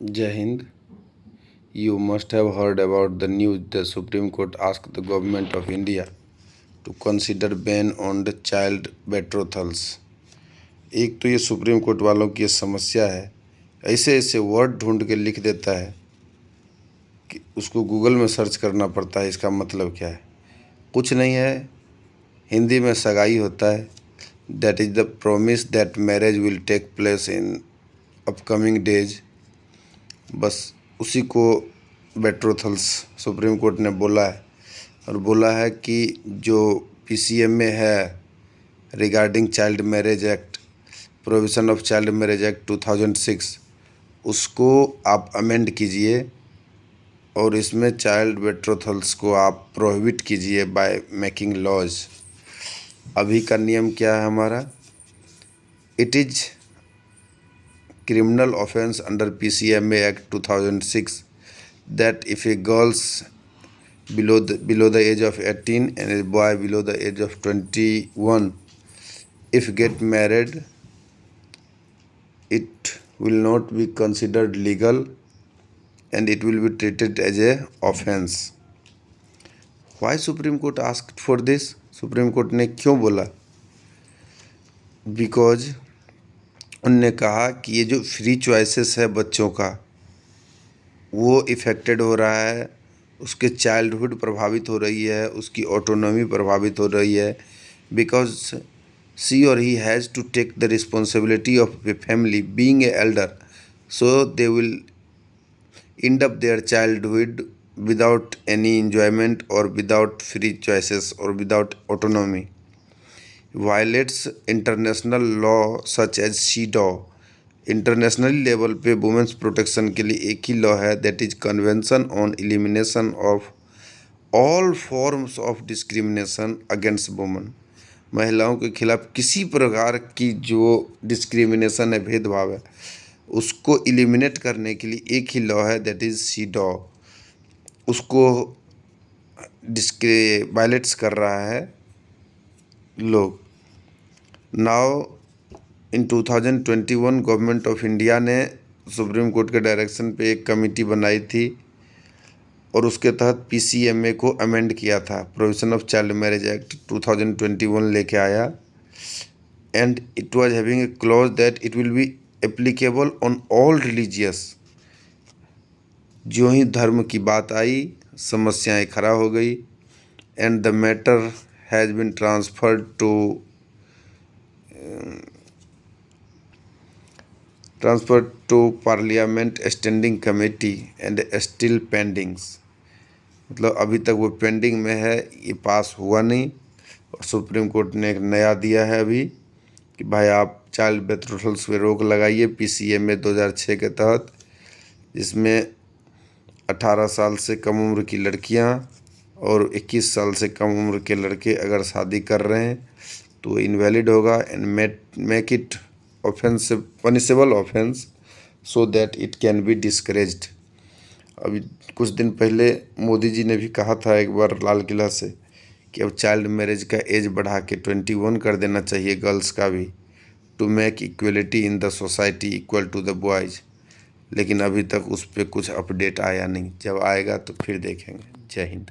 Jai Hind. You must have heard about the news. The Supreme Court asked the government of India to consider ban on the child betrothals. एक तो ये supreme court वालों की ये समस्या है, ऐसे ऐसे वर्ड ढूंढ के लिख देता है कि उसको गूगल में सर्च करना पड़ता है इसका मतलब क्या है। कुछ नहीं है, हिंदी में सगाई होता है। That is the promise that marriage will take place in upcoming days. बस उसी को बेट्रोथल्स सुप्रीम कोर्ट ने बोला है, और बोला है कि जो पीसीएम में है regarding child marriage act, provision of child marriage act 2006, उसको आप अमेंड कीजिए और इसमें चाइल्ड बेट्रोथल्स को आप प्रोहिबिट कीजिए बाय मेकिंग लॉज। अभी का नियम क्या है हमारा? It is criminal offense under PCMA Act 2006 that if a girl's below the age of 18 and a boy below the age of 21 if get married, it will not be considered legal and it will be treated as a offense. Why Supreme Court asked for this? Supreme Court ने क्यों बोला? Because उनने कहा कि ये जो free choices है बच्चों का, वो इफ़ेक्टेड हो रहा है, उसके चाइल्डहुड प्रभावित हो रही है, उसकी ऑटोनॉमी प्रभावित हो रही है। बिकॉज शी और he has to take the responsibility of a family being a elder, so they will end up their childhood without any enjoyment or without free choices or without autonomy. Violates international law such as CEDAW. International level पे women's protection के लिए एक ही law है, that is convention on elimination of all forms of discrimination against women. महिलाओं के खिलाफ किसी प्रकार की जो डिस्क्रिमिनेशन है, भेदभाव है, उसको एलिमिनेट करने के लिए एक ही लॉ है, दैट इज सीडॉ। उसको वायलेट्स कर रहा है लोग। Now in 2021 government of India ने सुप्रीम कोर्ट के डायरेक्शन पे एक कमेटी बनाई थी और उसके तहत पीसीएमए को अमेंड किया था। Provision of child marriage act 2021 लेके आया, and it was having a clause that it will be applicable on all religious. जो ही धर्म की बात आई, समस्याएं खड़ा हो गई, and the matter has been transferred to parliament standing committee and still pendings. मतलब अभी तक वो पेंडिंग में है, ये पास हुआ नहीं। और सुप्रीम कोर्ट ने एक नया दिया है अभी कि भाई आप चाइल्ड बेट्रोथल्स पे रोक लगाइए पीसीएमए 2006 के तहत, जिसमें 18 साल से कम उम्र की लड़कियां और 21 साल से कम उम्र के लड़के अगर शादी कर रहे हैं तो इनवैलिड होगा, and make it offensive punishable offence so that it can be discouraged. अभी कुछ दिन पहले मोदी जी ने भी कहा था एक बार लाल किला से कि अब चाइल्ड मैरिज का एज बढ़ा के 21 कर देना चाहिए गर्ल्स का भी, to make equality in the society equal to the boys. लेकिन अभी तक उस पर कुछ अपडेट आया नहीं, जब आएगा तो फिर देखेंगे। जय हिंद।